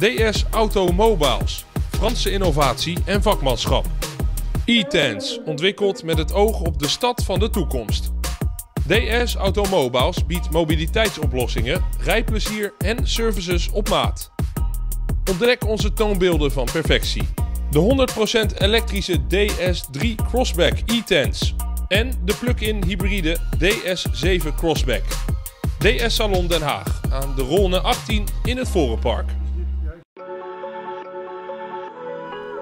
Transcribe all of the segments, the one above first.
DS Automobiles, Franse innovatie en vakmanschap. E-Tens, ontwikkeld met het oog op de stad van de toekomst. DS Automobiles biedt mobiliteitsoplossingen, rijplezier en services op maat. Ontdek onze toonbeelden van perfectie. De 100% elektrische DS3 Crossback E-Tens en de plug-in hybride DS7 Crossback. DS Salon Den Haag aan de Rolne 18 in het Vorenpark.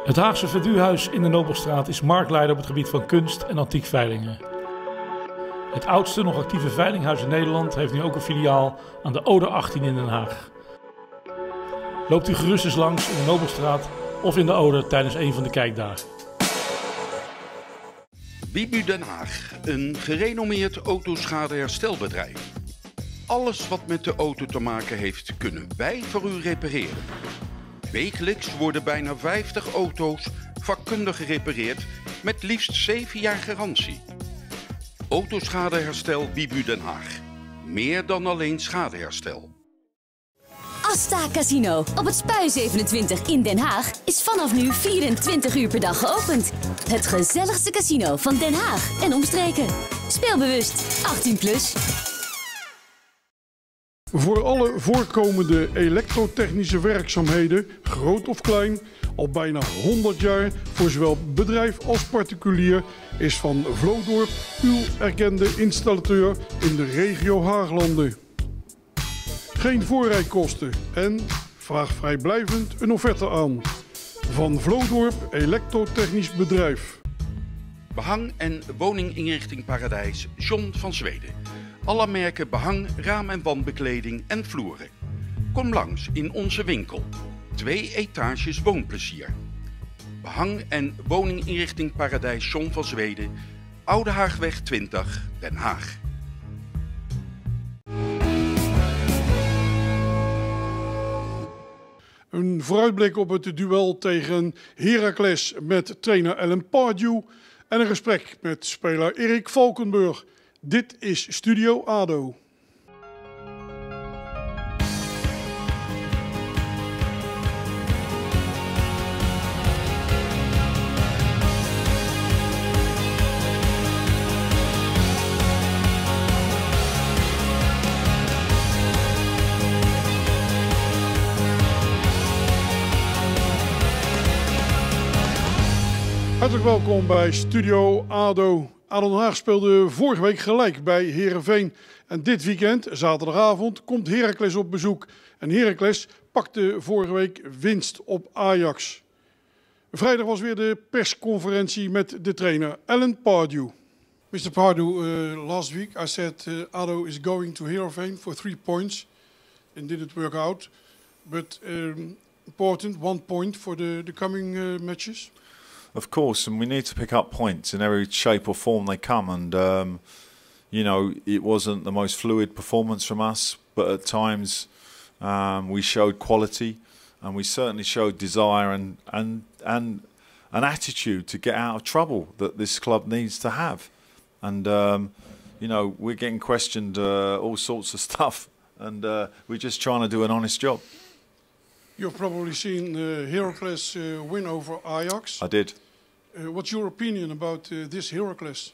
Het Haagse Verduurhuis in de Nobelstraat is marktleider op het gebied van kunst en antiek veilingen. Het oudste nog actieve veilinghuis in Nederland heeft nu ook een filiaal aan de Ode 18 in Den Haag. Loopt u gerust eens langs in de Nobelstraat of in de Ode tijdens een van de kijkdagen. Bibu Den Haag, een gerenommeerd autoschadeherstelbedrijf. Alles wat met de auto te maken heeft, kunnen wij voor u repareren. Wekelijks worden bijna 50 auto's vakkundig gerepareerd met liefst 7 jaar garantie. Autoschadeherstel Bibu Den Haag. Meer dan alleen schadeherstel. Asta Casino op het Spui 27 in Den Haag is vanaf nu 24 uur per dag geopend. Het gezelligste casino van Den Haag en omstreken. Speel bewust 18+. Voor alle voorkomende elektrotechnische werkzaamheden, groot of klein, al bijna 100 jaar voor zowel bedrijf als particulier, is Van Vlodorp uw erkende installateur in de regio Haaglanden. Geen voorrijkosten en vraag vrijblijvend een offerte aan. Van Vlodorp Elektrotechnisch Bedrijf. Behang en woninginrichting Paradijs John van Zweden. Alle merken behang, raam- en wandbekleding en vloeren. Kom langs in onze winkel. 2 etages woonplezier. Behang en woninginrichting Paradijs John van Zweden. Oude Haagweg 20, Den Haag. Een vooruitblik op het duel tegen Heracles met trainer Alan Pardew en een gesprek met speler Erik Valkenburg. Dit is Studio ADO. Hartelijk welkom bij Studio ADO. ADO Den Haag speelde vorige week gelijk bij Heerenveen. En dit weekend, zaterdagavond, komt Heracles op bezoek. En Heracles pakte vorige week winst op Ajax. Vrijdag was weer de persconferentie met de trainer Alan Pardew. Mr. Pardew, last week I said ADO is going to Heerenveen for 3 points. And didn't work out. But important, 1 point for the coming matches. Of course, and we need to pick up points in every shape or form they come. And, you know, it wasn't the most fluid performance from us, but at times we showed quality and we certainly showed desire and an attitude to get out of trouble that this club needs to have. And, you know, we're getting questioned all sorts of stuff and we're just trying to do an honest job. You've probably seen Heracles win over Ajax. I did. What's your opinion about this Heracles?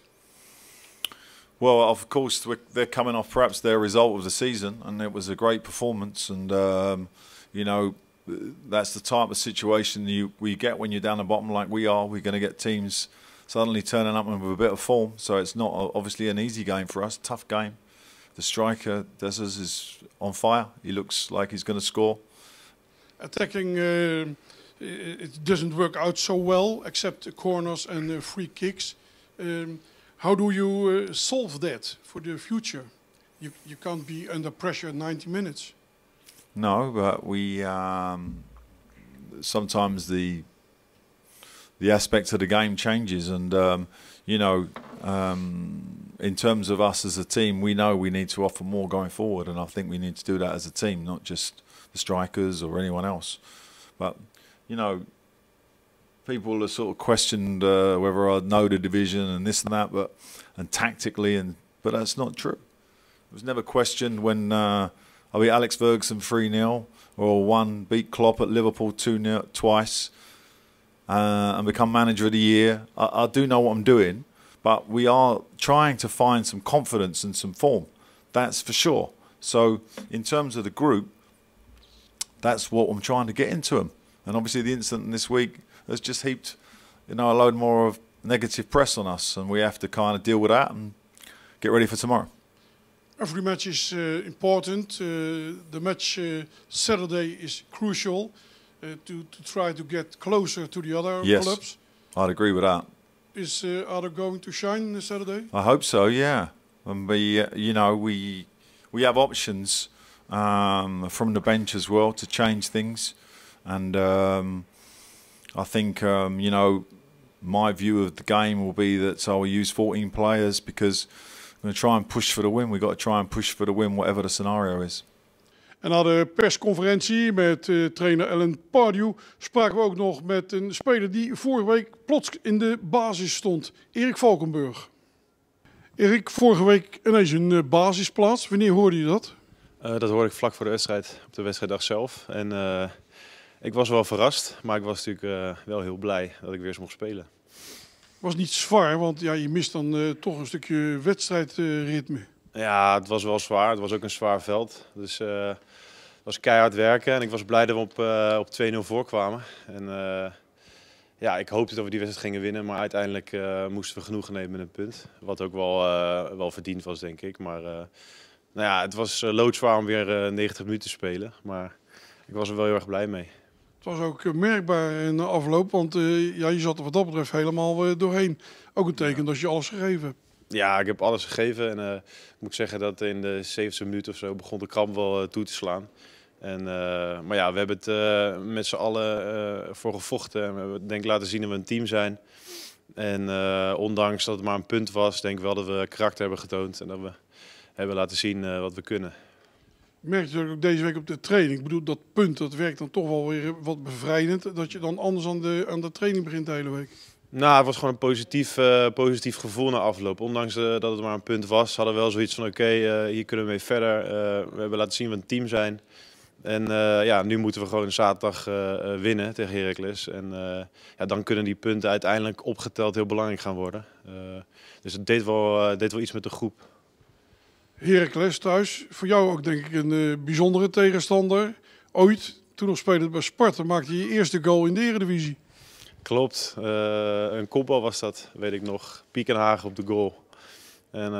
Well, of course, they're coming off perhaps their result of the season, and it was a great performance. And you know, that's the type of situation we get when you're down the bottom like we are. We're going to get teams suddenly turning up with a bit of form. So it's not obviously an easy game for us. Tough game. The striker Dessers is on fire. He looks like he's going to score. Attacking, it doesn't work out so well, except corners and free kicks. How do you solve that for the future? You can't be under pressure 90 minutes. No, but we sometimes the aspect of the game changes, and you know, in terms of us as a team, we know we need to offer more going forward, and I think we need to do that as a team, not just the strikers or anyone else. But you know, people are sort of questioned whether I know the division and this and that, but tactically, but that's not true. It was never questioned when I beat Alex Ferguson 3-0, or beat Klopp at Liverpool 2-0 twice, and become manager of the year. I do know what I'm doing, but we are trying to find some confidence and some form. That's for sure. So in terms of the group, that's what I'm trying to get into them. And obviously the incident this week has just heaped, a load more of negative press on us, and we have to kind of deal with that and get ready for tomorrow. Every match is important. The match Saturday is crucial to try to get closer to the other clubs. I'd agree with that. Is ADO going to shine this Saturday? I hope so, yeah. And we have options from the bench as well to change things. And I think, my view of the game will be that we use 14 players because we're going to try and push for the win. We've got to try and push for the win, whatever the scenario is. En na de persconferentie met trainer Alan Pardew spraken we ook nog met een speler die vorige week plots in de basis stond. Erik Valkenburg. Erik, vorige week ineens een basisplaats. Wanneer hoorde je dat? Dat hoorde ik vlak voor de wedstrijd, op de wedstrijddag zelf. En ik was wel verrast, maar ik was natuurlijk wel heel blij dat ik weer eens mocht spelen. Was niet zwaar, want ja, je mist dan toch een stukje wedstrijdritme. Ja, het was wel zwaar. Het was ook een zwaar veld. Dus het was keihard werken en ik was blij dat we op 2-0 voorkwamen. En ik hoopte dat we die wedstrijd gingen winnen, maar uiteindelijk moesten we genoegen nemen met een punt. Wat ook wel verdiend was, denk ik. Maar het was loodzwaar om weer 90 minuten te spelen, maar ik was er wel heel erg blij mee. Het was ook merkbaar in de afloop, want je zat er wat dat betreft helemaal doorheen. Ook een teken dat je alles gegeven hebt. Ja, ik heb alles gegeven en ik moet zeggen dat in de 70 minuten of zo begon de kramp wel toe te slaan. Maar ja, we hebben het met z'n allen voor gevochten en we hebben denk ik laten zien dat we een team zijn. En ondanks dat het maar een punt was, denk ik wel dat we karakter hebben getoond en dat we hebben laten zien wat we kunnen. Merk je ook deze week op de training? Ik bedoel, dat punt dat werkt dan toch wel weer wat bevrijdend. Dat je dan anders aan de training begint de hele week. Nou, het was gewoon een positief gevoel na afloop. Ondanks dat het maar een punt was, hadden we wel zoiets van oké, hier kunnen we mee verder. We hebben laten zien dat we een team zijn. En nu moeten we gewoon zaterdag winnen tegen Heracles. En dan kunnen die punten uiteindelijk opgeteld heel belangrijk gaan worden. Dus het deed wel iets met de groep. Heracles thuis, voor jou ook denk ik een bijzondere tegenstander. Ooit, toen nog spelend bij Sparta, maakte je eerste goal in de Eredivisie. Klopt, een kopbal was dat, weet ik nog. Piekenhagen op de goal. En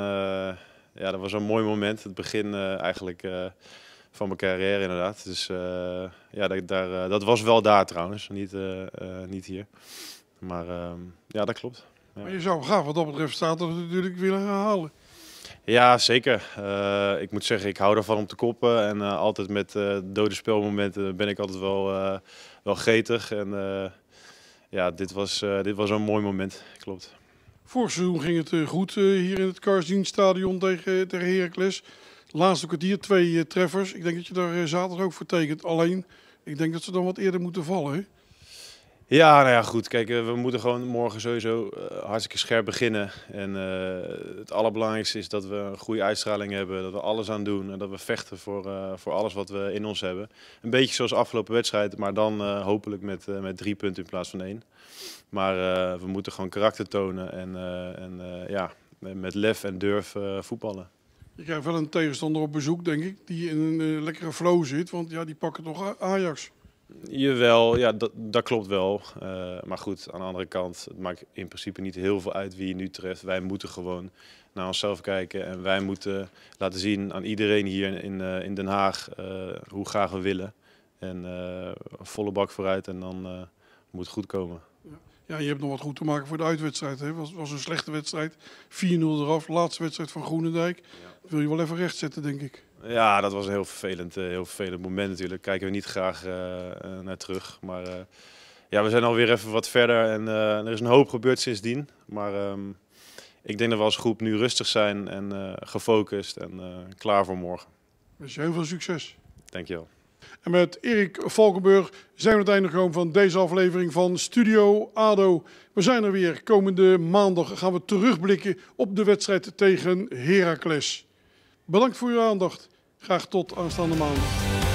dat was een mooi moment, het begin eigenlijk van mijn carrière inderdaad. Dus dat was wel daar trouwens, niet hier. Maar dat klopt. Ja. Maar je zou graag wat dat betreft zaterdag natuurlijk willen herhalen. Ja, zeker. Ik moet zeggen, ik hou ervan om te koppen. En altijd met dode spelmomenten ben ik altijd wel gretig. En dit was een mooi moment, klopt. Vorig seizoen ging het goed hier in het Karsdien-stadion tegen Heracles. Laatste kwartier 2 treffers. Ik denk dat je daar zaterdag ook voor tekent. Alleen, ik denk dat ze dan wat eerder moeten vallen, hè? Ja, goed. Kijk, we moeten gewoon morgen sowieso hartstikke scherp beginnen. En het allerbelangrijkste is dat we een goede uitstraling hebben. Dat we alles aan doen en dat we vechten voor alles wat we in ons hebben. Een beetje zoals de afgelopen wedstrijd, maar dan hopelijk met 3 punten in plaats van 1. Maar we moeten gewoon karakter tonen en met lef en durf voetballen. Je krijgt wel een tegenstander op bezoek, denk ik, die in een lekkere flow zit. Want ja, die pakken toch Ajax. Jawel, ja, dat klopt wel. Maar goed, aan de andere kant, het maakt in principe niet heel veel uit wie je nu treft. Wij moeten gewoon naar onszelf kijken en wij moeten laten zien aan iedereen hier in Den Haag hoe graag we willen. En volle bak vooruit en dan moet het goed komen. Ja, je hebt nog wat goed te maken voor de uitwedstrijd. Het was een slechte wedstrijd. 4-0 eraf, laatste wedstrijd van Groenendijk. Ja. Dat wil je wel even rechtzetten, denk ik. Ja, dat was een heel vervelend moment natuurlijk. Kijken we niet graag naar terug. Maar we zijn alweer even wat verder en er is een hoop gebeurd sindsdien. Maar ik denk dat we als groep nu rustig zijn en gefocust en klaar voor morgen. Dus heel veel succes. Dankjewel. En met Erik Valkenburg zijn we aan het einde gekomen van deze aflevering van Studio ADO. We zijn er weer. Komende maandag gaan we terugblikken op de wedstrijd tegen Heracles. Bedankt voor uw aandacht. Graag tot aanstaande maandag.